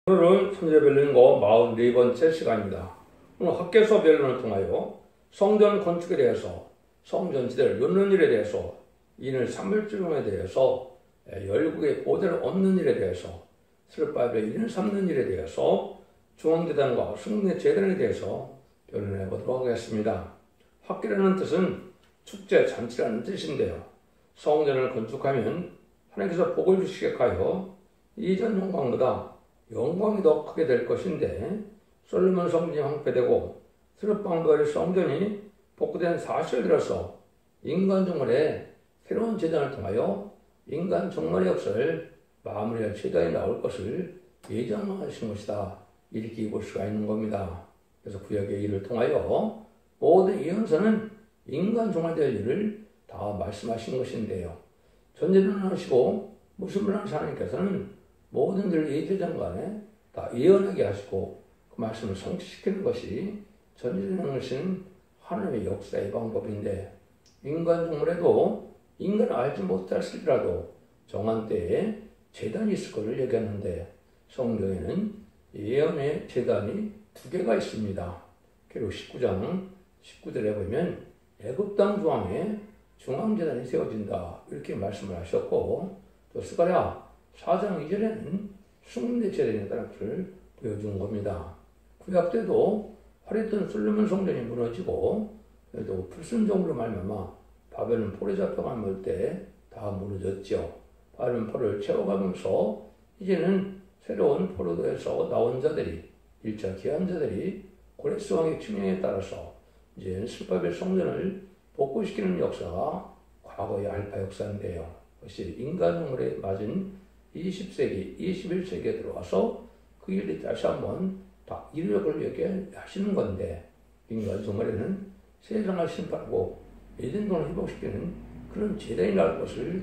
오늘은 천재별론고 44번째 시간입니다. 오늘 학계서 변론을 통하여 성전 건축에 대해서, 성전지대를 놓는 일에 대해서, 이는 산물주공에 대해서, 열국의 보대를 얻는 일에 대해서, 슬바벨의 이를 삼는 일에 대해서, 중앙재단과 승리의 재단에 대해서 변론해 보도록 하겠습니다. 학계라는 뜻은 축제, 잔치라는 뜻인데요. 성전을 건축하면 하나님께서 복을 주시게 하여 이전 영광보다 영광이 더 크게 될 것인데, 솔로몬 성전이 황폐되고 스룹바벨의 성전이 복구된 사실을 들어서 인간 종말의 새로운 제단을 통하여 인간 종말의 역사를 마무리할 제단이 나올 것을 예정하신 것이다, 이렇게 볼 수가 있는 겁니다. 그래서 구약의 일을 통하여 모든 예언서는 인간 종말될 일을 다 말씀하신 것인데요. 전제론하시고 무슨분하신 하나님께서는 모든 일을 예제장간에 다 예언하게 하시고 그 말씀을 성취시키는 것이 전제되는 하나님의 역사의 방법인데, 인간 종말에도 인간을 알지 못했을지라도 정한 때에 제단이 있을 것을 얘기하는데, 성경에는 예언의 제단이 두 개가 있습니다. 계로 19장 19절에 보면 애굽 땅 중앙에 중앙제단이 세워진다, 이렇게 말씀을 하셨고, 또 스가랴 4장 2절에는 승리의 제단이 있다는 것을 보여준 겁니다. 구약 때도 화려했던 솔로몬 성전이 무너지고, 그래도 불순종으로 말미암아 바벨론 폴에 잡혀갈 때 다 무너졌죠. 바벨론 폴을 채워가면서 이제는 새로운 포로도에서 나온 자들이, 1차 기한자들이 고레스 왕의 칙령에 따라서 이제 스룹바벨 성전을 복구시키는 역사가 과거의 알파 역사인데요. 그것이 인간용으로 맞은 20세기, 21세기에 들어와서 그 일이 다시 한번 다 이력을 얘기하시는 건데, 인간 종말에는 세상을 심판하고 에덴동을 회복시키는 그런 제단이 나올 것을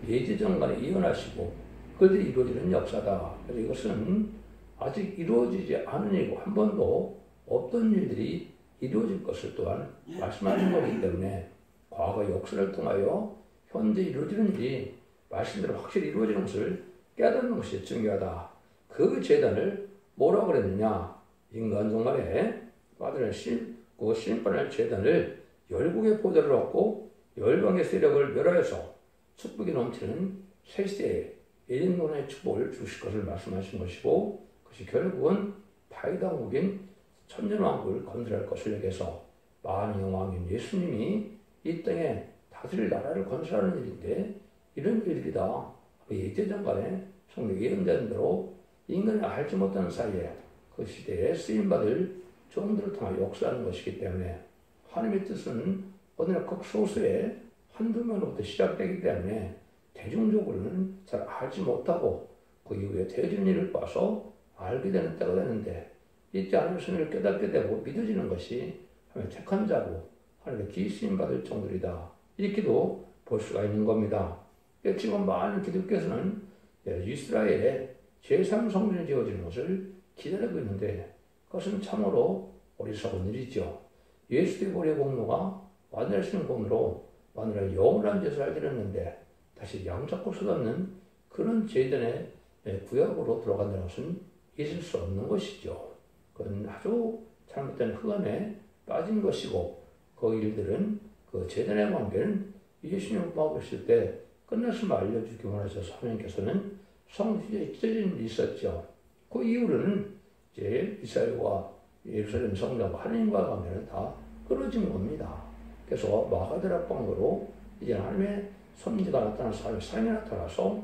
예지정간에 예언하시고 그들이 이루어지는 역사다. 그래서 이것은 아직 이루어지지 않은 일이고 한 번도 없던 일들이 이루어질 것을 또한 말씀하신 거기 때문에 과거 역사를 통하여 현재 이루어지는 일이 말씀대로 확실히 이루어지는 것을 깨닫는 것이 중요하다. 그 제단을 뭐라고 그랬느냐? 인간 종말에 받을 심판할 제단을 열국의 보좌를 얻고 열방의 세력을 멸하여서 축복이 넘치는 새 시대에 에덴동의 축복을 주실 것을 말씀하신 것이고, 그것이 결국은 파이당국인 천년왕국을 건설할 것을 얘기해서 만왕의 왕인 예수님이 이 땅에 다스릴 나라를 건설하는 일인데, 이런 일들이 다 예제장간에 성경 예언된 대로 인간이 알지 못하는 사이에 그 시대에 쓰임받을 종들을 통해 역사하는 것이기 때문에, 하나님의 뜻은 어느 극소수의 한두 명으로부터 시작되기 때문에 대중적으로는 잘 알지 못하고 그 이후에 되어지는 일을 봐서 알게 되는 때가 되는데, 이때 하나님의 손을 깨닫게 되고 믿어지는 것이 하나님의 택한 자고 하나님의 기수임받을 종들이다, 이렇게도 볼 수가 있는 겁니다. 지금 많은 기독교에서는 이스라엘에 제3성전이 지어지는 것을 기다리고 있는데, 그것은 참으로 어리석은 일이죠. 예수의 보혈의 공로가 완전하시는 공로로 마누라의 영원한 제사를 드렸는데 다시 양잡고 쏟았는 그런 제단의 구약으로 들어간다는 것은 있을 수 없는 것이죠. 그건 아주 잘못된 흑암에 빠진 것이고, 그 일들은 그 제단의 관계는 예수님을 보실 때 끝났음을 알려주기 원하셔서 하나님께서는 성지에 찢어진 일이 있었죠. 그 이후로는 이제 이스라엘과 예루살렘 성전과 하나님과 관계는 다 끊어진 겁니다. 그래서 마가다락방으로 이제 하나님의 섭리가 나타난 삶이 나타나서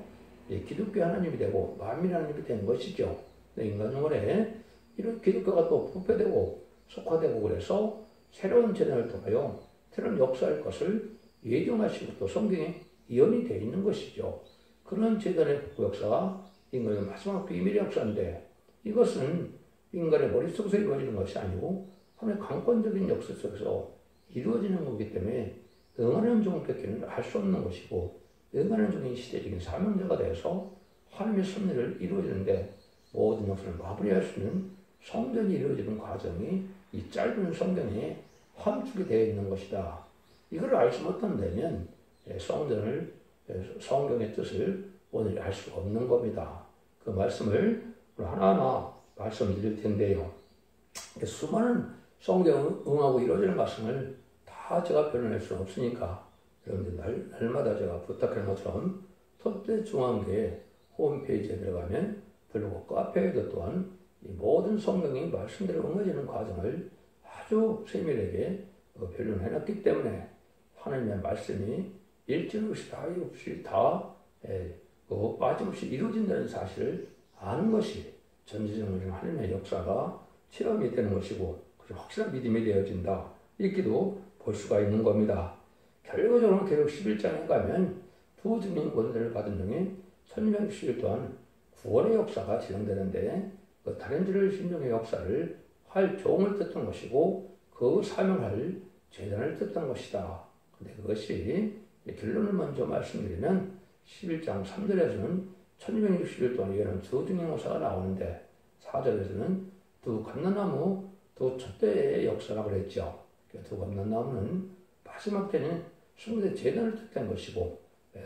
기독교 하나님이 되고 만민 하나님이 된 것이죠. 인간 영혼에 이런 기독교가 또 부패되고 속화되고 그래서 새로운 제단을 통하여 새로운 역사할 것을 예정하시고 또 성경에 예언이 되어 있는 것이죠. 그런 제단의 복구 역사가 인간의 마지막 비밀의 역사인데, 이것은 인간의 머릿속에서 이루어지는 것이 아니고 하나님의 강권적인 역사 속에서 이루어지는 거기 때문에 응하는 종밖에는 알 수 없는 것이고, 응하는 종이 시대적인 사명자가 되어서 하나님의 섭리를 이루어지는데 모든 역사를 마무리할 수 있는 성전이 이루어지는 과정이 이 짧은 성경에 함축이 되어 있는 것이다. 이걸 알지 못한다면 성전을, 성경의 뜻을 오늘 알 수가 없는 겁니다. 그 말씀을 하나하나 말씀드릴 텐데요. 수많은 성경 응하고 이루어지는 말씀을 다 제가 변호할 수는 없으니까 여러분들 날마다 제가 부탁하는 것처럼 톳대중앙교회 홈페이지에 들어가면 블로그 카페에도 또한 이 모든 성경이 말씀대로 응해지는 과정을 아주 세밀하게 변론해 놨기 때문에 하나님의 말씀이 일정없이 다 빠짐없이 이루어진다는 사실을 아는 것이 전지전능하신 하나님의 역사가 체험이 되는 것이고 확실한 믿음이 되어진다. 이렇게도 볼 수가 있는 겁니다. 결과적으로 계속 11장에 가면 두 증인 권세를 받은 중에 1600일 동안 구원의 역사가 진행되는데 그 다른 지를 신령의 역사를 할 종을 뜻한 것이고 그 사명할 재단을 뜻한 것이다. 근데 그것이 결론을 먼저 말씀드리면 11장 3절에서는 1260일 동안 이거는 두 증인 역사가 나오는데 4절에서는 두 감람나무 두 촛대의 역사라고 그랬죠. 두 감람나무는 마지막 때는 성대 재단을 뜻한 것이고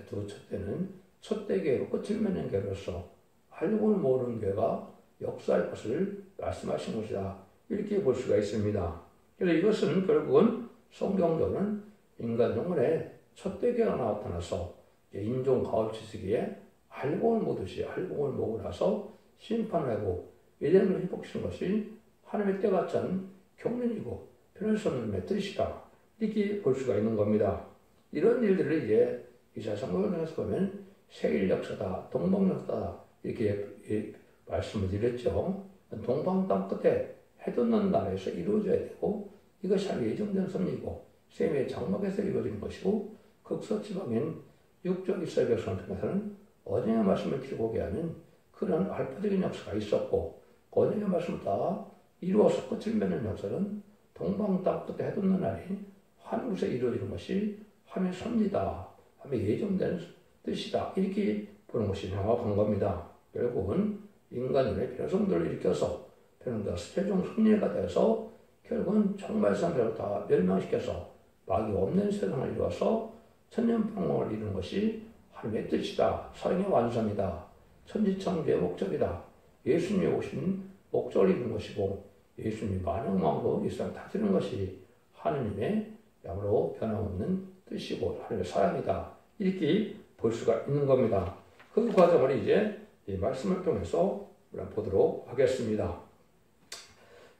두 촛대는 촛대교회로 끝을 맺는 교회로서 알고는 모르는 교회가 역사할 것을 말씀하신 것이다. 이렇게 볼 수가 있습니다. 그래서 이것은 결국은 성경적으로는 인간 영혼의 촛대교회가 나타나서 인종 가업지수기에 알고를 모듯이 알고를 모으고 나서 심판하고 예전을 회복시키는 것이 하나님의 때가 찬 경륜이고 변할 수 없는 뜻이다. 이렇게 볼 수가 있는 겁니다. 이런 일들을 이제 이사야 성경에서 보면 세일 역사다, 동방 역사다 이렇게 말씀을 드렸죠. 동방 땅 끝에 해돋는 나라에서 이루어져야 되고 이것이 하나님의 예정된 섭리이고 셈의 장막에서 이루어지는 것이고 극서지방인 육적 이스라엘 백성을 통해서는 언약의 말씀을 기록하게 하는 그런 알파적인 역사가 있었고 언약의 말씀을 다 이루어서 끝을 맺는 역사는 동방 땅 끝에 해돋는 날이 한 곳에 이루어지는 것이 하나님의 섭리다. 하나님의 예정된 뜻이다. 이렇게 보는 것이 명확한 겁니다. 결국은 인간의 변성들을 일으켜서 변성자 최종 승리가 돼서 결국은 정말 사람들을 다 멸망시켜서 막이 없는 세상을 이루어서 천년평강을 이루는 것이 하나님의 뜻이다. 사랑의 완성이다. 천지창조의 목적이다. 예수님이 오신 목적을 이루는 것이고 예수님이 만왕왕으로 이 세상 다스리는 것이 하나님의 야말로 변함없는 뜻이고 하나님의 사랑이다. 이렇게 볼 수가 있는 겁니다. 그 과정을 이제 이 말씀을 통해서 보도록 하겠습니다.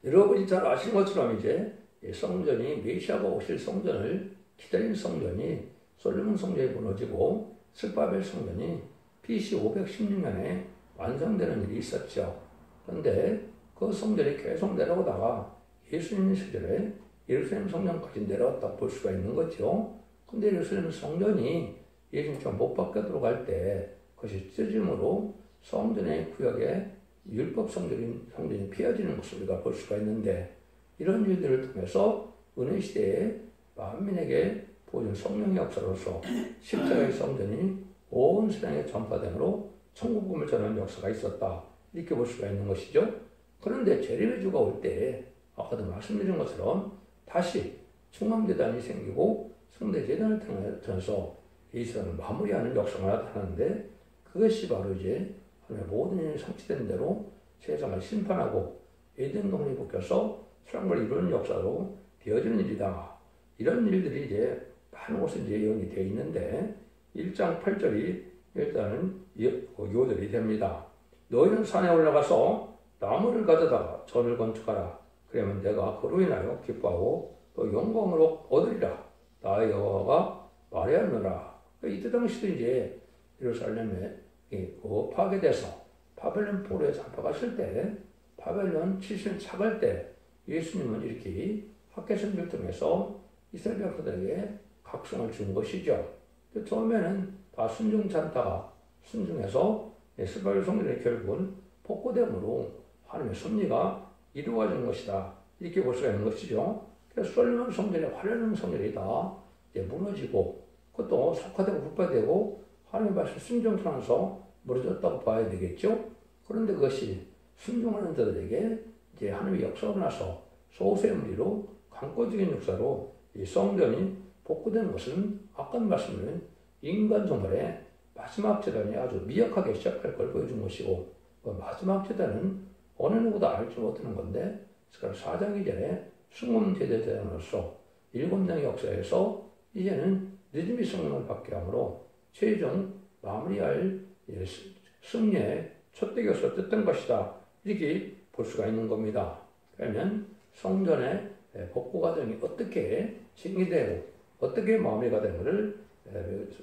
여러분이 잘 아시는 것처럼 이제 성전이 메시아가 오실 성전을 기다린 성전이 솔로몬 성전이 무너지고 스바벨 성전이 BC 516년에 완성되는 일이 있었죠. 그런데 그 성전이 계속 내려오다가 예수님 시절에 예루살렘 성전까지 내려왔다고 볼 수가 있는 거죠. 근데 예루살렘 성전이 예수님처럼 못 박혀 들어갈 때 그것이 찢어짐으로 성전의 구역에 율법 성전이 피어지는 것을 우리가 볼 수가 있는데 이런 일들을 통해서 은혜 시대에 만민에게 보여준 성령의 역사로서 십자가의 성전이 온 세상에 전파됨으로 천국음을 전하는 역사가 있었다. 이렇게 볼 수가 있는 것이죠. 그런데 재림의 주가 올 때 아까도 말씀드린 것처럼 다시 중앙재단이 생기고 성대재단을 통해서 이 세상을 마무리하는 역사가 나타나는데 그것이 바로 이제 하나님의 모든 일이 성취된 대로 세상을 심판하고 에덴 동산이 벗겨서 사랑을 이루는 역사로 되어지는 일이다. 이런 일들이 이제 많은 곳에 이제 예언이 되어 있는데 1장 8절이 일단은 요절이 됩니다. 너희는 산에 올라가서 나무를 가져다가 전을 건축하라. 그러면 내가 그로 인하여 기뻐하고 또 영광으로 얻으리라. 나 여호와가 말하였노라. 이때 당시도 이제 예루살렘에 파괴돼서 바벨론 포로에 잡혀갔을 때 바벨론 70년 차갈 때 예수님은 이렇게 학개선을 통해서 이스라엘 백성들에게 각성을 준 것이죠. 처음에는 다 순종치 않다가 순종해서 스바벨 성전의 결국은 복구됨으로 하나님의 섭리가 이루어진 것이다. 이렇게 볼 수가 있는 것이죠. 그래서 솔로몬 성전의 화려한 성전이 다 무너지고 그것도 석화되고 불파되고 하나님의 말씀 순종하면서 무너졌다고 봐야 되겠죠. 그런데 그것이 순종하는 자들에게 이제 하나님의 역사가 나서 소수의 무리로 강권적인 역사로 이 성전이 복구된 것은 아까 말씀드린 인간 정말의 마지막 재단이 아주 미약하게 시작할 걸 보여준 것이고 마지막 제단은 어느 누구도 알지 못하는 건데 스가랴 4장 이전에 순금제대 대장으로서 7장의 역사에서 이제는 느림이 성령을 받게 하므로 최종 마무리할 승리의 첫대기로서 뜻된 것이다. 이렇게 볼 수가 있는 겁니다. 그러면 성전의 복구 과정이 어떻게 진행되고 어떻게 마무리가 되는지를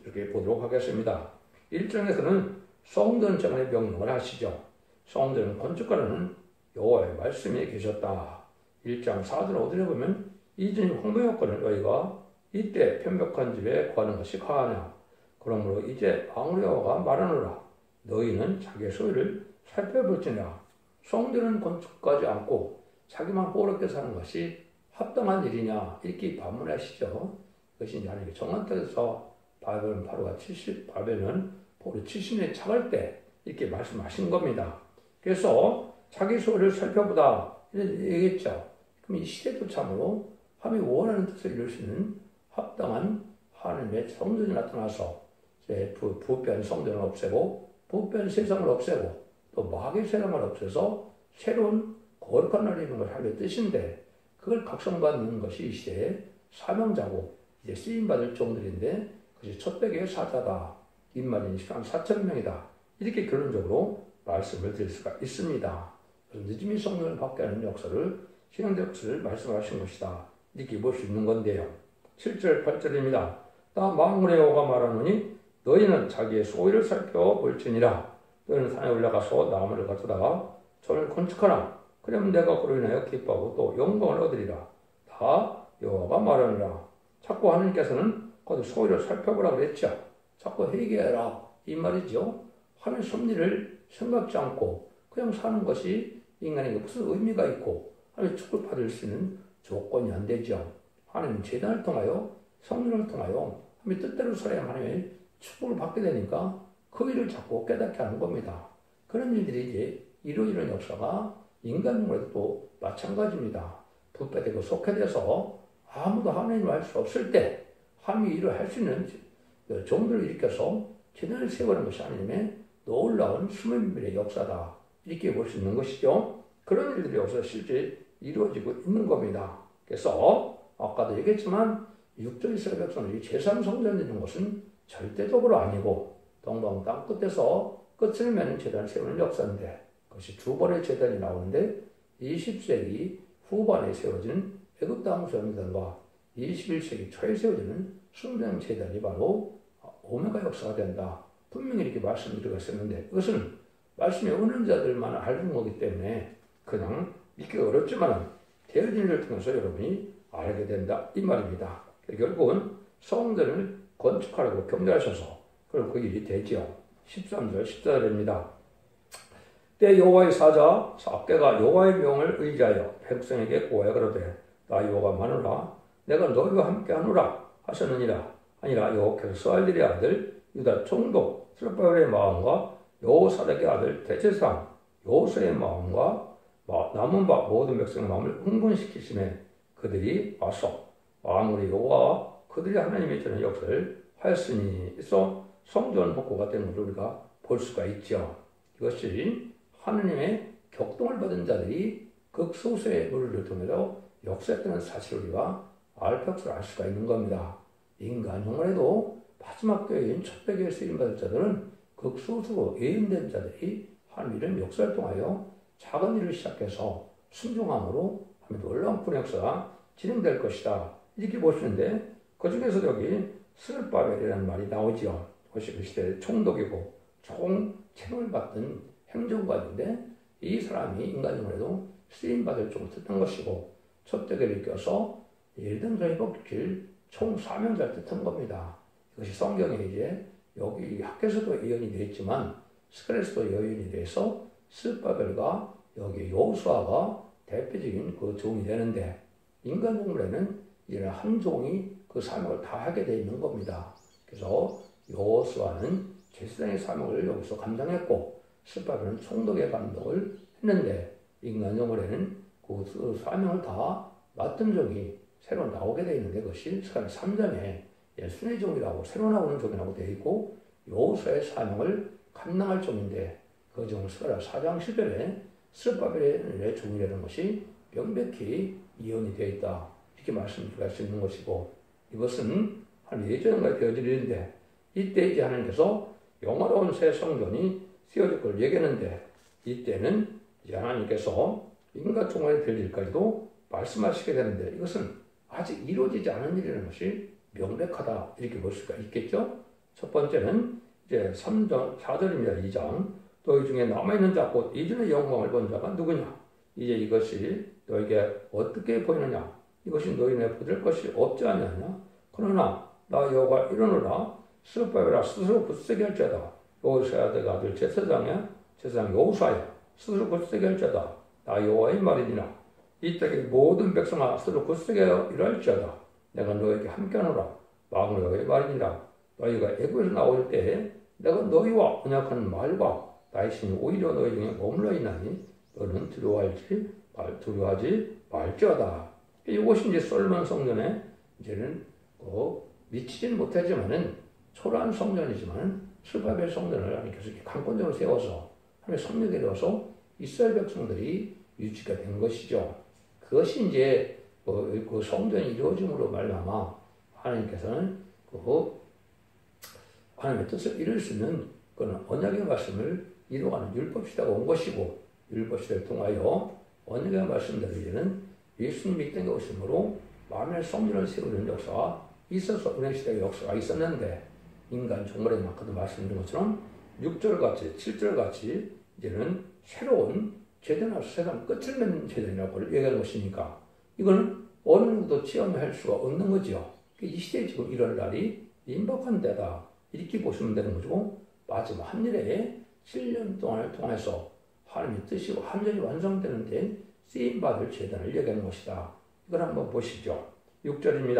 이렇게 보도록 하겠습니다. 1장에서는 성전 정원의 명령을 하시죠. 성전 건축가로는 여호와의 말씀이 계셨다. 1장 4절 5절에 보면 이전이 황무였거든 너희가 이때 편벽한 집에 구하는 것이 가하냐. 그러므로 이제 아무리 여호와가 말하노라. 너희는 자기의 소유를 살펴볼지니라. 성전은 건축하지 않고 자기만 호롭게 사는 것이 합당한 일이냐 이렇게 반문하시죠. 그것이 이제 하나님의 정한 뜻에서 바벨론 포로가 70년에 차갈 때 이렇게 말씀하신 겁니다. 그래서 자기 소유를 살펴보다 이런 얘기했죠. 그럼 이 시대도 참으로 하나님이 원하는 뜻을 이룰 수 있는 합당한 하나님의 성전이 나타나서 부패한 성전을 없애고 부패한 세상을 없애고 또 마귀의 세상을 없애서 새로운 거룩한 나라를 이루는 것을 하나님의 뜻인데 그걸 각성받는 것이 이 시대의 사명자고 이제 쓰임받을 종들인데 그것이 첫배기의 사자다. 인마린 시간 4,000명이다. 이렇게 결론적으로 말씀을 드릴 수가 있습니다. 그래서 늦음이 성령을 받게 하는 역사를 신앙적 역사를 말씀하신 것이다. 이렇게 볼 수 있는 건데요. 7절 8절입니다. 나 만군의 여호와가 말하노니 너희는 자기의 소유를 살펴볼지니라. 너희는 산에 올라가서 나무를 가져다가 전을 건축하라. 그러면 내가 그로 인하여 기뻐하고 또 영광을 얻으리라. 다 여호와가 말하느라. 자꾸 하나님께서는 거기 소유를 살펴보라 그랬죠. 자꾸 회개해라 이 말이죠. 하나님의 섭리를 생각지 않고 그냥 사는 것이 인간에게 무슨 의미가 있고 하나님의 축복을 받을 수 있는 조건이 안 되죠. 하나님은 제단을 통하여 성령을 통하여 하나님의 뜻대로 살아야 하나님의 축복을 받게 되니까 그 일을 자꾸 깨닫게 하는 겁니다. 그런 일들이 이제 이루어지는 역사가 인간적으로도 또 마찬가지입니다. 부패되고 속해돼서 아무도 하나님을 알 수 없을 때 하나님이 일을 할 수 있는 종들을 일으켜서 제단을 세우는 것이 하나님의 놀라운 숨은 비밀의 역사다. 이렇게 볼 수 있는 것이죠. 그런 일들이 여기서 실제 이루어지고 있는 겁니다. 그래서 아까도 얘기했지만 6절 이스라엘 백성들이 제3성전 짓는 것은 절대적으로 아니고 동방 땅끝에서 끝을 맺는 제단을 세우는 역사인데 그것이 두 번의 제단이 나오는데 20세기 후반에 세워진 애굽 땅 성전과 21세기 초에 세워지는 숭배형 제단이 바로 오메가 역사가 된다. 분명히 이렇게 말씀드리고 있었는데 그것은 말씀의 없는 자들만 알는 거기 때문에 그냥 믿기가 어렵지만 되어진 일을 통해서 여러분이 알게 된다 이 말입니다. 결국은 성전을 건축하라고 경고하셔서 그럼 그 일이 되지요. 13절 14절입니다. 때 여호와의 사자 삭개가 여호와의 명을 의지하여 백성에게 고하여 그러되 나 여호와가 마누라 내가 너희와 함께 하노라 하셨느니라. 아니라 여호와께서 스알딜의 아들 유다 총독 스룹바벨의 마음과 여호사닥의 아들 대제사장 여호수아의 마음과 남은 바 모든 백성의 마음을 흥분시키심에 그들이 와서 만군의 여호와와 그들이 하나님의 전의 역사를 하였으니 있어 성전 복구가 된 것을 우리가 볼 수가 있죠. 이것이 하나님의 격동을 받은 자들이 극소수의 노력을 통해서 역사했다는 사실을 우리가 알 수가 있는 겁니다. 인간 영혼에도 마지막 교회인 첫배교에 쓰임받을 자들은 극소수로 예언된 자들이 하나님의 역사를 통하여 작은 일을 시작해서 순종함으로 하나님의 놀라운 구원 역사가 진행될 것이다. 이렇게 보시는데 그 중에서 여기 스룹바벨이라는 말이 나오지요. 그것이 그 시대의 총독이고 총책임을 받던 행정관인데 이 사람이 인간 영혼에도 쓰임받을 쪽을 뜻한 것이고 첫대교를 껴서 예등전이 복길 총사명자를 뜻한 겁니다. 이것이 성경에 이제 여기 학교에서도 예언이 되어 있지만 스크랩에서도 예언이 돼서 스룹바벨과 여기 여호수아가 대표적인 그 종이 되는데 인간 동물에는 이런 한 종이 그 사명을 다 하게 되어 있는 겁니다. 그래서 여호수아는 제사장의 사명을 여기서 감당했고 스룹바벨은 총독의 감독을 했는데 인간 동물에는 그 사명을 다 맡은 종이 새로 나오게 되어 있는데 그것이 스가랴 3장에 순의 종이라고 새로 나오는 종이라고 되어 있고 여호수아의 사명을 감당할 종인데 그 중 사장 시절에 스룹바벨의 종이라는 것이 명백히 이언이 되어 있다. 이렇게 말씀드릴 수 있는 것이고, 이것은 한 예전과 되어질 일인데, 이때 이제 하나님께서 영화로운 새 성전이 세워질 걸 얘기하는데, 이때는 이제 하나님께서 인간 종말이 될 일까지도 말씀하시게 되는데, 이것은 아직 이루어지지 않은 일이라는 것이 명백하다. 이렇게 볼 수가 있겠죠? 첫 번째는 이제 3장, 4절입니다. 2장. 너희 중에 남아있는 자, 곧 이전의 영광을 본 자가 누구냐? 이제 이것이 너에게 어떻게 보이느냐? 이것이 너희는 보될 것이 없지 않느냐? 그러나 나 여호와 이르노라. 스룹바벨아 스스로 굳세게 할 자다. 여호수아의 아들 제사장 여호수아야 스스로 굳세게 할 자다. 나 여호와의 말이니라. 이 땅의 모든 백성아 스스로 굳세게 일할지어다. 내가 너에게 함께하노라. 마음으로 여호와의 말이니라. 너희가 애굽에서 나올 때에 내가 너희와 언약한 말과 나의 신이 오히려 너희 중에 머물러 있나니 너는 두려워하지 말지어다. 이것이 이제 솔로몬 성전에 이제는 미치지는 못하지만은 초라한 성전이지만 스룹바벨 성전을 하나님께서 이렇게 강권적으로 세워서 하나님의 성령에 이루어서 이스라엘 백성들이 유치가 된 것이죠. 그것이 이제 그 성전이 이루어짐으로 말미암아 하나님께서는 하나님의 뜻을 이룰 수 있는 그런 언약의 말씀을 이루어가는 율법시대가 온 것이고, 율법시대를 통하여 언약의 말씀대로 이제는 예수님이 이 땅에 오심으로 만민의 성전을 세우는 역사가 있어서 은혜시대의 역사가 있었는데, 인간 종말에 아까도 말씀드린 것처럼 6절같이 7절같이 이제는 새로운 제도나 세상 끝을 맺는 제도라고 얘기하는 것이니까 이거는 어느 누구도 체험할 수가 없는 거죠. 이 시대에 지금 이럴 날이 임박한 데다 이렇게 보시면 되는 거죠. 마지막 한 일에 7년 동안을 통해서 하나님의 뜻이 완전히 완성되는데 쓰임받을 제단을 얘기하는 것이다. 이걸 한번 보시죠. 6절입니다.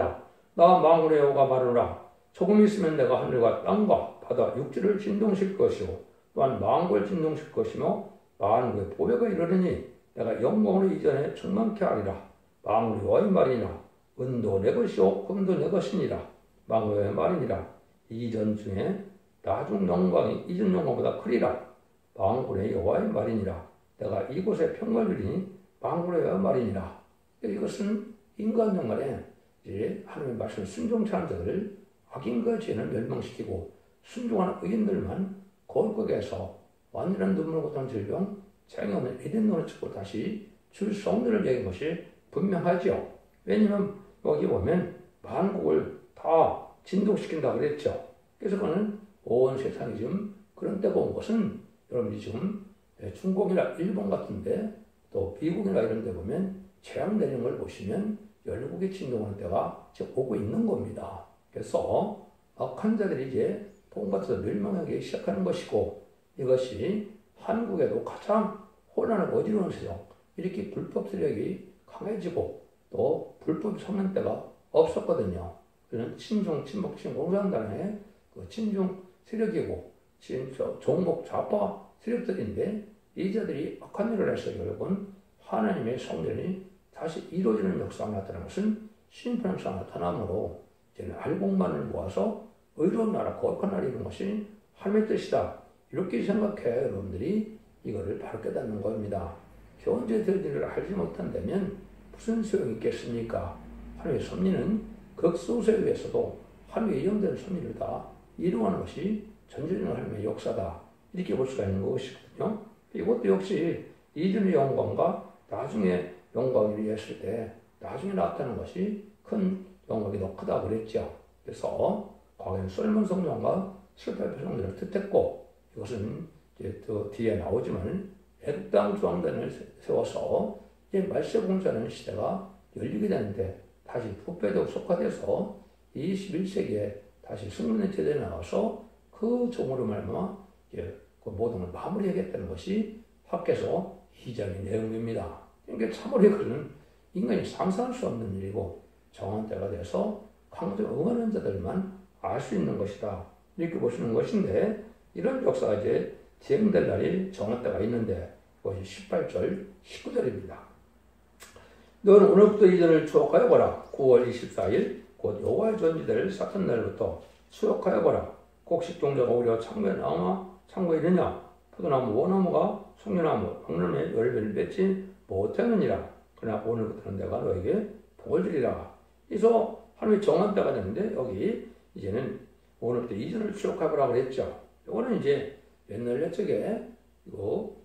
나 만군의 여호와가 말하노라. 조금 있으면 내가 하늘과 땅과 바다 육지를 진동시킬 것이요 또한 만국을 진동시킬 것이며 만국의 보배가 이르르니 내가 영광으로 이전에 충만케 하리라. 만군의 여호와의 말이니라. 은도 내 것이요 금도 내 것이니라. 만국의 말이니라. 이전 중에 나중 영광이 이전 영광보다 크리라. 만군의 여호와의 말이니라. 내가 이곳에 평강을 주리니 만군의 여호와의 말이니라. 이것은 인간 영말에 이제 하나님의 말씀을 순종치 않은 자들을 악인과 죄는 멸망시키고 순종하는 의인들만 거룩하게 해서 완전한 눈물을 고통한 질병, 장애 없는 에덴론을 찾고 다시 주 성전을 얘기한 것이 분명하죠. 왜냐하면 여기 보면 만국을 다 진동시킨다고 그랬죠. 그래서 그는 온 세상이 지금 그런 때가 온 것은 여러분이 지금 중국이나 일본 같은데 또 미국이나 이런 데 보면 재앙 내리는 걸 보시면 열국이 진동하는 때가 지금 오고 있는 겁니다. 그래서 악한 자들이 이제 복음받아서 멸망하기 시작하는 것이고, 이것이 한국에도 가장 혼란하고 어지러운 세상, 이렇게 불법 세력이 강해지고 또 불법 섞는 때가 없었거든요. 그는 친중, 친목, 친공산당의 그 친중 세력이고 종목 좌파 세력들인데 이 자들이 악한 일을 해서 결국은 하나님의 성전이 다시 이루어지는 역사가 나타나는 것은 심판상이 나타남으로 이제는 알곡만을 모아서 의로운 나라, 거룩한 나라 이런 것이 하나님의 뜻이다. 이렇게 생각해 여러분들이 이거를 바로 깨닫는 겁니다. 현재 될 일을 알지 못한다면 무슨 소용이 있겠습니까? 하나님의 섭리는 극소수에 의해서도 하나님의 예정된 섭리를 다 이루어가는 것이 전적인 하나님의 역사다. 이렇게 볼 수가 있는 것이거든요. 이것도 역시 이전의 영광과 나중에 영광이 했을 때 나중에 나타나는 것이 큰 영광이 더 크다고 그랬죠. 그래서 과거에는 솔로몬 성전과 스룹바벨 성전을 뜻했고, 이것은 이제 또 뒤에 나오지만 애굽 땅 중앙단을 세워서 이제 말세 공사하는 시대가 열리게 되는데 다시 북배도 속화돼서 21세기에 다시 승리의 제대에 나와서 그 종으로 말미암아 그 모든 걸 마무리하겠다는 것이 학계서 2장의 내용입니다. 그러니까 참으로 이것은 인간이 상상할 수 없는 일이고 정한 때가 돼서 강조에 응하는 자들만 알 수 있는 것이다. 이렇게 보시는 것인데, 이런 역사가 이제 진행될 날이 정한 때가 있는데 그것이 18절, 19절입니다. 너는 오늘부터 이전을 추억하여 보라. 9월 24일 곧 여호와의 전지될 사탄 날부터 추억하여 보라. 곡식종자가 오히려 창고에 나오나 창고에 있느냐? 포도나무, 원나무가 성류나무, 박람회 열매를 맺지 못하느니라. 그러나 오늘부터는 내가 너에게 복을 주리라. 그래서 하나님이 정한 때가 됐는데 여기 이제는 오늘부터 이전을 추억해보라고 그랬죠. 이거는 이제 옛날 옛적에 이거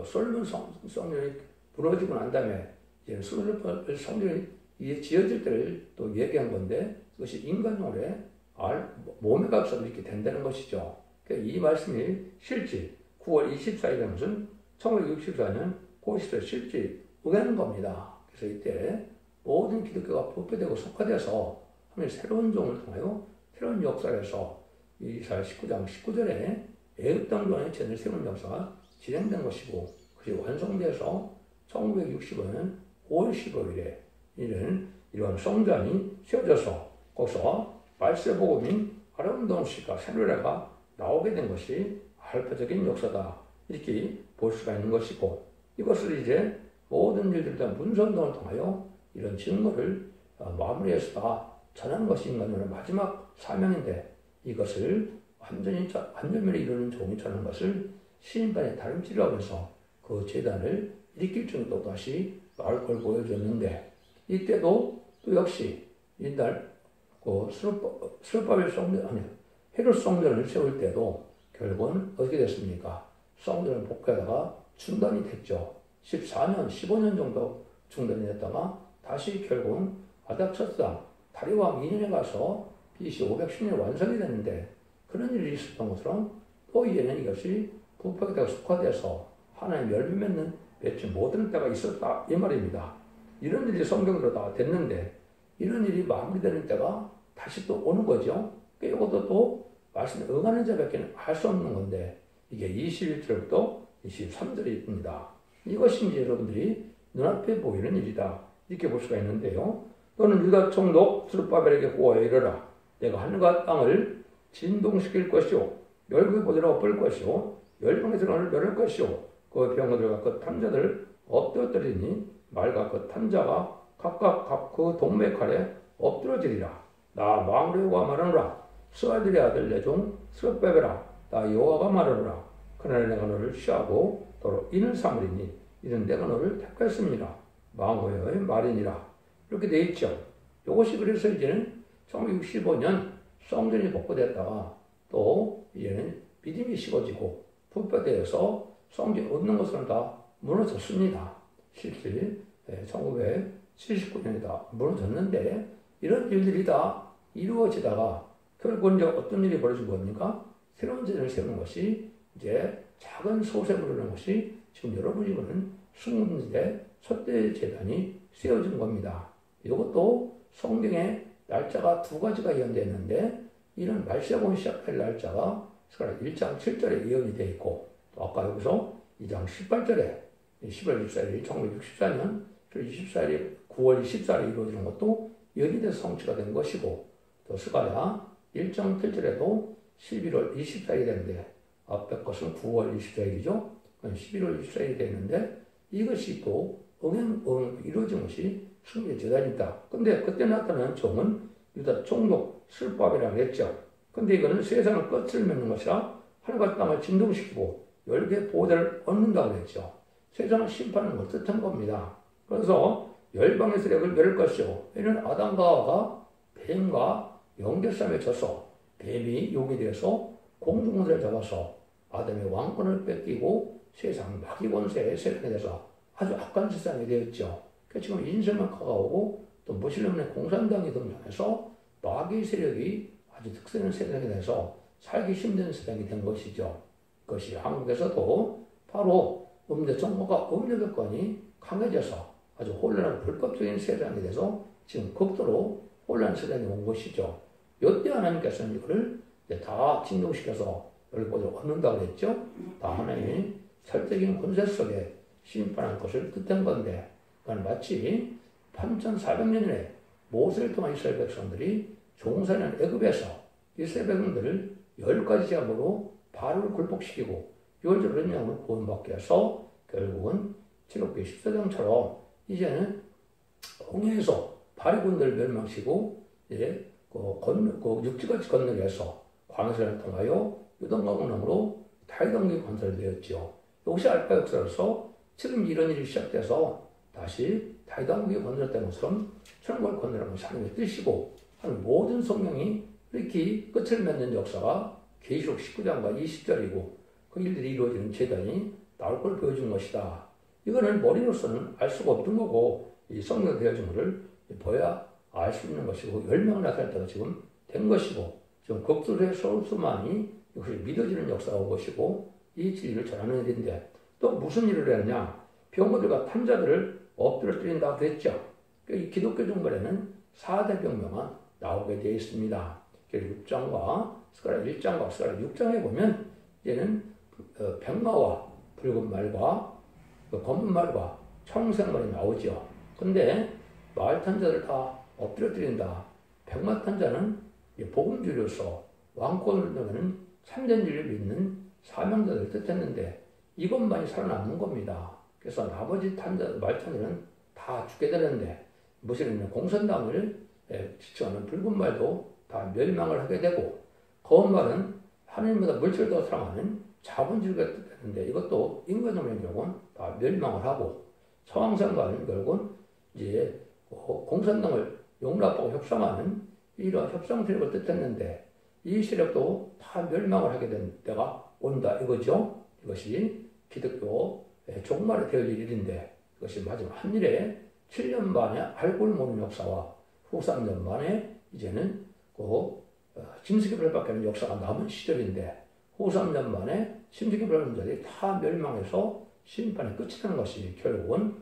솔로몬 성전이 무너지고 난 다음에 이제 솔로몬 성전이 이게 지어질 때를 또 얘기한 건데 그것이 인간용으로 몸에 값으로 이렇게 된다는 것이죠. 그러니까 이 말씀이 실제 9월 24일에 무슨 1964년 고시대 실제 응하는 겁니다. 그래서 이때 모든 기독교가 부패되고 속화돼서 하나님의 새로운 종을 통하여 새로운 역사에서 이사야 19장 19절에 애굽 땅동안의 제일 새로운 역사가 진행된 것이고 그것이 완성돼서 1965년 5월 15일에 이런 성전이 세워져서 거기서 말세복음인 아름다운 시가 새누라가 나오게 된 것이 알파적인 역사다 이렇게 볼 수가 있는 것이고 이것을 이제 모든 일들을 다 문선동을 통하여 이런 증거를 마무리해서 다 전하는 것이 인간의 마지막 사명인데 이것을 완전히 이루는 종이 전하는 것을 시인반의 다름질이라고 해서 그 재단을 일으킬 정도 다시 나올 걸 보여줬는데 이때도 또 역시 이날 스룹바벨 성전 헤롯 성전을 세울 때도 결국은 어떻게 됐습니까? 성전을 복구하다가 중단이 됐죠. 14년, 15년 정도 중단이 됐다가 다시 결국은 아닥사스당 다리왕 2년에 가서 BC 510년에 완성이 됐는데 그런 일이 있었던 것처럼 또 이제는 이것이 부패가 속화돼서 하나님 열매 맺지 못할 때가 있었다 이 말입니다. 이런 일이 성경으로 다 됐는데 이런 일이 마무리되는 때가 다시 또 오는 거죠. 이것도 또 말씀에 응하는 자밖에 알 수 없는 건데 이게 21절부터 23절에 있습니다. 이것이 이제 여러분들이 눈앞에 보이는 일이다 이렇게 볼 수가 있는데요. 너는 유다 총독 스룹바벨에게 고하여 이르라. 내가 하늘과 땅을 진동시킬 것이요 열국의 보좌를 엎을 것이요 열방에서 너를 멸할 것이요 그 병거들과 그 탐자들을 엎드러뜨리니 말과 그 탐자가 각각 그 동무의 칼에 엎드러지리라. 나 망레와 말하노라. 스알들의 아들 내 종 스룹바벨아 나 여호와가 말하노라. 그날에 내가 너를 취하고 도로 인을 삼으리니 이는 내가 너를 택했습니다. 망호의 말이니라. 이렇게 되어 있죠. 이것이 그래서 이제는 1965년 성전이 복구됐다가 또 이제는 믿음이 식어지고 부패되어서 성전이 얻는 것은 다 무너졌습니다. 실제 1979년에 다 무너졌는데 이런 일들이 다 이루어지다가 결국 이제 어떤 일이 벌어진 겁니까? 새로운 제단을 세우는 것이 이제 작은 소셈으로 하는 것이 지금 여러분이 보는 승문제 첫째 제단이 세워진 겁니다. 이것도 성경에 날짜가 두 가지가 예언되어 있는데 이런 말세복음 시작할 날짜가 1장 7절에 예언이 되어 있고 또 아까 여기서 2장 18절에 10월 24일이 1964년 24일이 9월 24일에 이루어지는 것도 예언이 돼서 성취가 된 것이고 또 스가랴 1장 7절에도 11월 24일이 되는데 앞에 것은 9월 24일이죠. 11월 24일이 되는데 이것이 또 이루어진 것이 승리의 제단이다. 근데 그때 나타난 종은 유다 총독 스룹바벨이라고 했죠. 근데 이거는 세상의 끝을 맺는 것이라 하늘과 땅을 진동시키고 열개 보호자를 얻는다고 했죠. 세상을 심판하는 걸 뜻한 겁니다. 그래서 열방의 세력을 멸할 것이요. 이는 아담과 하와가 뱀과 연결싸움에 져서 뱀이 용이 되어서 공중권세를 잡아서 아담의 왕권을 뺏기고 세상 마귀 권세의 세상에 대해서 아주 악한 세상이 되었죠. 그러니까 지금 인쇄마카가 오고 또 무슬림의 공산당이 등장해서 마귀 세력이 아주 특색있는 세상에 대해서 살기 힘든 세상이 된 것이죠. 그것이 한국에서도 바로 음대 정부가 음력여건이 강해져서 아주 혼란하고 불법적인 세상에 대해서 지금 극도로 혼란 세상이 온 것이죠. 이때 하나님께서는 이거를 다 진동시켜서 열보를 얻는다고 했죠. 다 하나님이 절대적인 권세 속에 심판할 것을 뜻한 건데 그건 마치 3400년에 모세를 통한 이스라엘 백성들이 종살이한 애굽에서 이스라엘 백성들을 10가지 제압으로 바로를 굴복시키고 유월절 연양으로 구원받게 해서 결국은 출애굽기 14장처럼 이제는 홍해에서 바리군들을 멸망시키고 이제 육지같이 건너게 해서 광야를 통하여 요단강 운항으로 타이동국이 건설되었죠. 이것이 알파 역사로서 지금 이런 일이 시작돼서 다시 타이동국이 건설된 것처럼 천국을 건설하는 것이 하나님의 뜻이고 하는 모든 성경이 이렇게 끝을 맺는 역사가 계시록 19장과 20절이고 그 일들이 이루어지는 재단이 나올 걸 보여준 것이다. 이거는 머리로서는 알 수가 없는 거고 이 성경 되어진 것을 보야 알 수 있는 것이고 10명을 나타낼 때가 지금 된 것이고 지금 극도의 소수만이 이것이 믿어지는 역사가 온 것이고 이 진리를 전하는 일인데 또 무슨 일을 했냐? 병거들과 탐자들을 엎드려뜨린다고 그랬죠. 이 기독교 종말에는 4대 병명가 나오게 되어 있습니다. 6장과 스가랴 1장과 스가랴 6장에 보면 이제는 백마와 붉은 말과 검은 말과 청색말이 나오죠. 근데 말 탄자들 다 엎드려뜨린다. 백마 탄자는 복음주의로서 왕권을 넘는 참된 진리를 믿는 사명자들을 뜻했는데 이것만이 살아남는 겁니다. 그래서 나머지 말 탄자는 다 죽게 되는데 무슨 공산당을 지칭하는 붉은 말도 다 멸망을 하게 되고 검은 말은 하나님보다 물질을 더 사랑하는 자본주의가 뜻했는데 이것도 인간적인 결국은 다 멸망을 하고 서왕성 말은 결국은 이제 공산당을 용납하고 협상하는 이러한 협상 세력을 뜻했는데 이 세력도 다 멸망을 하게 된 때가 온다 이거죠. 이것이 기독교 종말에 되어질 일인데 이것이 마지막 한 일에 7년 만에 알고를 모르는 역사와 후 3년 만에 이제는 짐승기별밖에 없는 역사가 남은 시절인데 후 3년 만에 짐승기별 자들이 다 멸망해서 심판의 끝이 나는 것이 결국은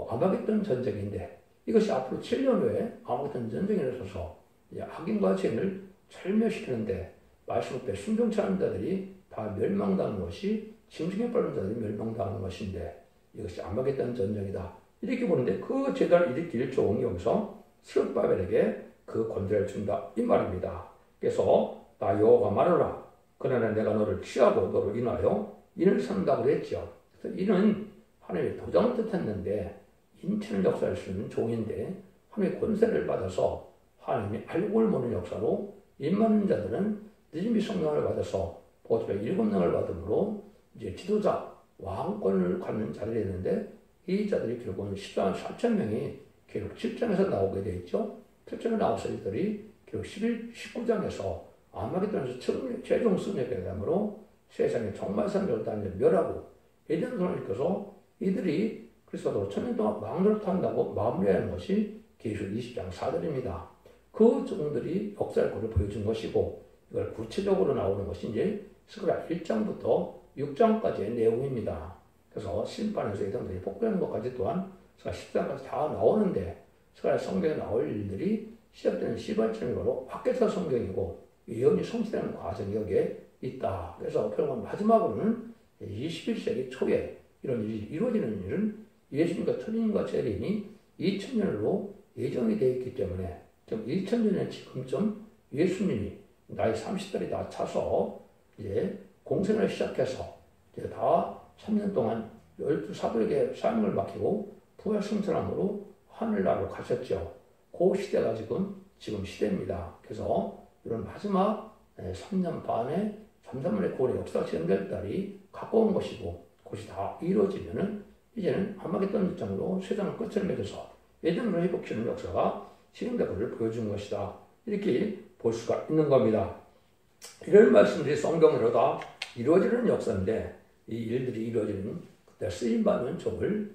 아마겟돈 전쟁인데 이것이 앞으로 7년 후에 아마겟돈 전쟁에 있어서 악인과 죄인을 철멸시키는데 말씀에 순종치 않는 자들이 다 멸망당하는 것이 짐승기별 자들이 멸망당하는 것인데 이것이 아마겟돈 전쟁이다. 이렇게 보는데 그 재단을 일으킬 종이 여기서 스룹바벨에게 그 권세를 준다 이 말입니다. 그래서 나 여호와가 말하라. 그러나 내가 너를 취하고 너로 인하여 인을 삼다고 했죠. 그래서 이는 하나님의 도장을 뜻했는데 인체는 역사할 수 있는 종인데 하나님의 권세를 받아서 하나님이 알고를 모르는 역사로 임하는 자들은 늦은비 성령을 받아서 보좌의 7명을 받음으로 이제 지도자 왕권을 갖는 자들이 있는데 이 자들이 결국은 14만 4천 명이 결국 7장에서 나오게 되어 있죠. 7장에 나와서 이들이 결국 19장에서 아마겟돈에서 최종 승리하게 되므로 세상의 정말산적을 다 멸하고 에덴 손을 일으켜서 이들이 그리스도로 천년 동안 왕노릇 한다고 마무리하는 것이 계시록 20장 4절입니다. 그 종들이 역사의 꼴을 보여준 것이고 이걸 구체적으로 나오는 것이 이제 스가랴 1장부터 6장까지의 내용입니다. 그래서 심판에서 이들이 복귀하는 것까지 또한 10장까지 다 나오는데 스가랴 성경에 나올 일들이 시작되는 시발점이 바로 학개서 성경이고 예언이 성취되는 과정이 여기에 있다. 그래서 결국 마지막으로는 21세기 초에 이런 일이 이루어지는 일은 예수님과 천인과 재림이 2000년으로 예정이 되어 있기 때문에 지금 2000년에 지금쯤 예수님이 나이 30살이 다 차서 이제 공생을 시작해서 이제 다 3년 동안 12사도에게 사명을 맡기고 부활 승천함으로 하늘나라로 가셨죠. 그 시대가 지금 시대입니다. 그래서 이런 마지막 3년 반에 3,300의 고래 역사가 진행될 날이 가까운 것이고 그것이 다 이루어지면은 이제는 아마겟돈 입장으로 세상을 끝을 맺어서 예전으로 회복시키는 역사가 진행될 것을 보여준 것이다. 이렇게 볼 수가 있는 겁니다. 이런 말씀들이 성경으로 다 이루어지는 역사인데 이 일들이 이루어지는 그때 쓰임받는 쪽을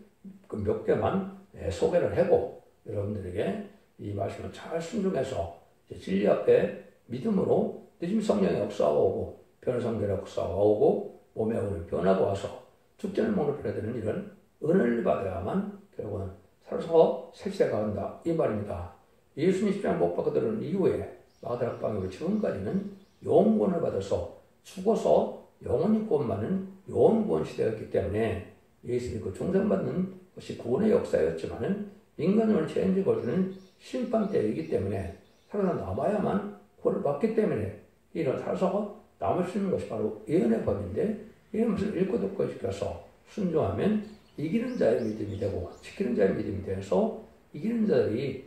몇 개만 소개를 하고 여러분들에게 이 말씀을 잘 순종해서 진리 앞에 믿음으로 늦은 성령의 역사가 오고 변화성결의 역사가 오고 몸에 오는 변화가 와서 죽전을 먹는 편에 이런 은혜를 받아야만 결국은 살아서 색세가 한다 이 말입니다. 예수님 십자가 못 박혀 들어온 이후에 마가다락 방역을 지금까지는 영원권을 받아서 죽어서 영원히 구원받는 영원구원 시대였기 때문에 예수님이 그 중생받는 것이 구원의 역사였지만은 인간을 죄인지 걸리는 심판 때이기 때문에 살아남아야만 구원을 받기 때문에 이런 살아서 남을 수 있는 것이 바로 예언의 법인데 이것을 읽고 듣고 지켜서 순종하면 이기는 자의 믿음이 되고 지키는 자의 믿음이 돼서 이기는 자들이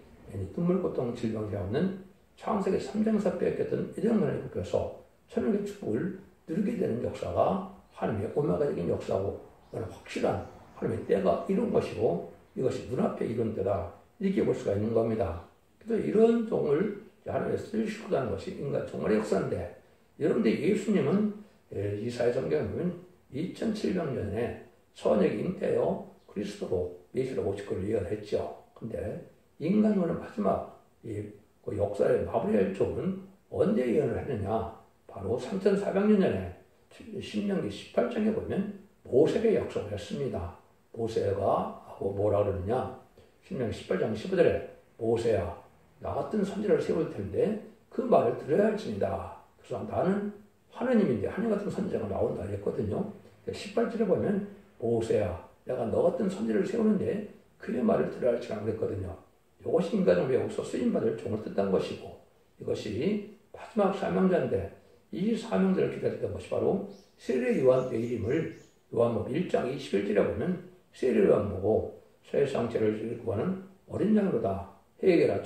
눈물, 고통, 질병이 없는 창세기 3장에서 빼앗겼던 이정도를 입혀서 천국의 축복을 누리게 되는 역사가 하나님의 오메가적인 역사고 그건 확실한 하나님의 때가 이룬 것이고 이것이 눈앞에 이룬 때다 이렇게 볼 수가 있는 겁니다. 그래서 이런 종을 하나님이 쓰시고 하는 것이 인간 종말의 역사인데 여러분들 예수님은 이사야 성경에 보면 2700년에 천역이 잉태하여 그리스도로 메시아로 오실 것을 예언했죠. 근데 인간의 마지막 그 역사의 마무리할 쪽은 언제 예언을 했느냐? 바로 3400년 전에 신명기 18장에 보면 모세가 약속을 했습니다. 모세가 뭐라 그러느냐? 신명기 18장 15절에 모세야 나 같은 선지자를 세울 텐데 그 말을 들어야 할지니다. 그래서 나는 하나님인데 하나님 같은 선지자가 나온다 했거든요. 18절에 보면 모세야 내가 너 같은 선지자를 세우는데 그의 말을 들어야 할지라 그랬거든요. 이것이 인간을 외워서 쓰임받을 종을 뜻한 것이고 이것이 마지막 사명자인데 이 사명자를 기다렸던 것이 바로 세례 요한의 이름을 요한복음 1장 21절에 보면 세례 요한 보고 세상 죄를 구하는 어린 양으로다 회개라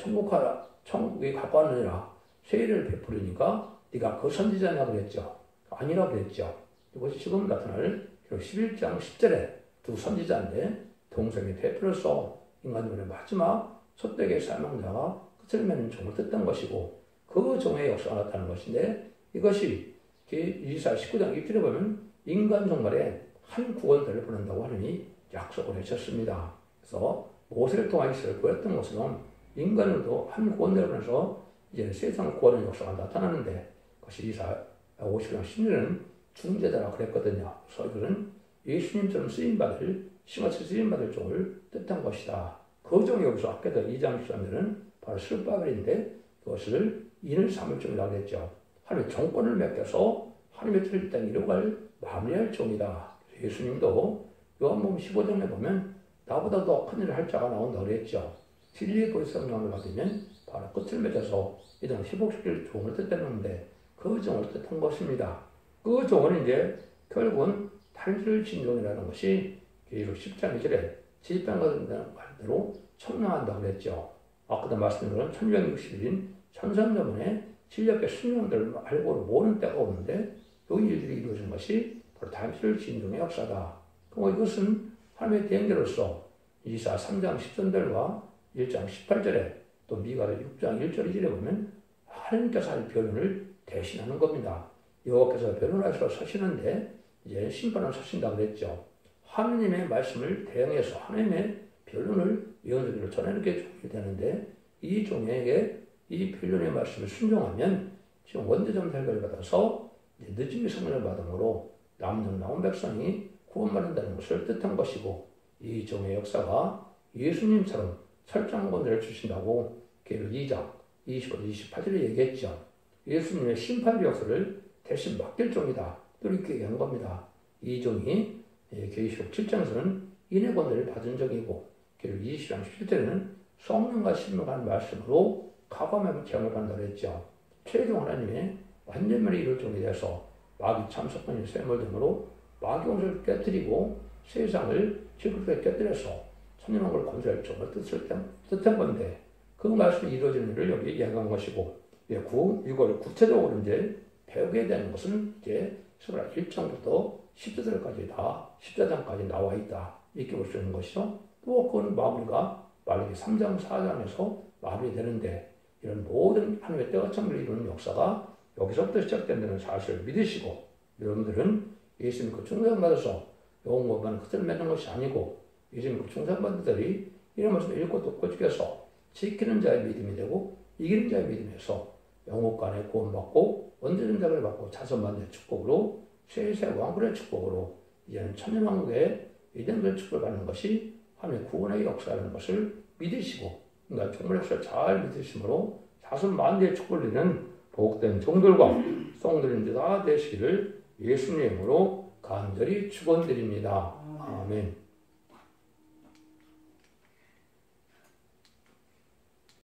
천국에 가까우느니라 세례를 베풀으니까 네가 그 선지자냐 그랬죠. 아니라 그랬죠. 이것이 지금 나타날 11장 10절에 두 선지자인데 동성의 대표로서 인간들의 마지막 첫대의 사명자가 끝을 맺는 종을 뜻한 것이고 그 종의 역사가 나타나는 것인데 이것이 이사야 19장 1절에 보면 인간 종말에 한 구원자를 보낸다고 하느니 약속을 하셨습니다. 그래서 모세를 통한 이스라엘을 구했던 것처럼 인간으로도 한 구원자를 보내서 이제 세상을 구하는 역사가 나타나는데 그것이 이사야 50장 10절에는 중재자라고 그랬거든요. 그래서 이들은 예수님처럼 쓰임받을 신같이 쓰임받을 종을 뜻한 것이다. 그 종이 여기서 아까도 2장 13절은 바로 스룹바벨인데 그것을 인을 삼을 종이라고 했죠. 하나님의 정권을 맡겨서 하나님의 뜻을 땅 이루어갈 마무리할 종이다. 예수님도 요한복음 15장에 보면 나보다 더 큰 일을 할 자가 나온다고 그랬죠. 진리의 보리성령을 받으면 바로 끝을 맺어서 이런 회복시킬 종을 뜻했는데 그 종을 뜻한 것입니다. 그 종은 이제 결국은 탈주를 진종이라는 것이 계시록 10장 2절에 지휘병과 말대로 청량한다고 그랬죠. 아까도 말씀드린 1260일인 천상전문에 진력의 순명들을 알고 모르는 때가 오는데 이 일들이 이루어진 것이 바로 탈주를 진종의 역사다. 그럼 이것은 하나님의 대행자로서 이사 3장 10절과 1장 18절에 또 미가 6장 1절 2절에 보면 하나님께서 할 변론을 대신하는 겁니다. 여호와께서 변론하시러 서시는데 이제 심판을 서신다고 그랬죠. 하나님의 말씀을 대응해서 하나님의 변론을 예언자들로 전해놓게 종이 되는데 이 종에게 이 변론의 말씀을 순종하면 지금 원대점 결과를 받아서 늦음이 성령을 받음으로 남는 나온 백성이 구원받는다는 것을 뜻한 것이고 이 종의 역사가 예수님처럼 철저한 권세를 주신다고 계시록 2장 25, 28절에 얘기했죠. 예수님의 심판의 역사를 대신 맡길 종이다. 이렇게 얘기한 겁니다. 이 종이 계시록 7장에서는 인의 권세를 받은 적이고 계시록 20장 17절에는 성령과 신명한 말씀으로 가감의 체험을 받는다고 했죠. 최종 하나님의 완전면에 이룰 종이 돼서 마귀 참석권이 쇠물 등으로 마귀 원수를 깨뜨리고 세상을 지극하게 깨뜨려서 천년왕국을 건설할 종을 뜻한 건데 그 말씀이 이루어지는 일을 여기 이야기한 것이고 이걸 구체적으로 이제 배우게 되는 것은 이제 스가랴 1장부터 10절까지 다 14장까지 나와 있다. 이렇게 볼 수 있는 것이죠. 또 그건 마무리가 말라기 3장 4장에서 마무리되는데 이런 모든 하나님의 때가 참을 이루는 역사가 여기서부터 시작된다는 사실을 믿으시고 여러분들은 예수님 그 충성받아서 영원한 끝을 맺는 것이 아니고 예수님 그 충성받은 자들이 이런 말씀을 읽고 듣고 죽여서 지키는 자의 믿음이 되고 이기는 자의 믿음에서 영원간에 구원받고 원죄된 자를 받고 자선받는 축복으로 세세 왕국의 축복으로 이제는 천년왕국의 이전의 축복을 받는 것이 하나님의 구원의 역사라는 것을 믿으시고 그러니까 정말 역사를 잘 믿으심으로 자손 만대의 축복을 누리는 복된 종들과 성들인 자 되시기를 예수님으로 간절히 축원드립니다. 아멘.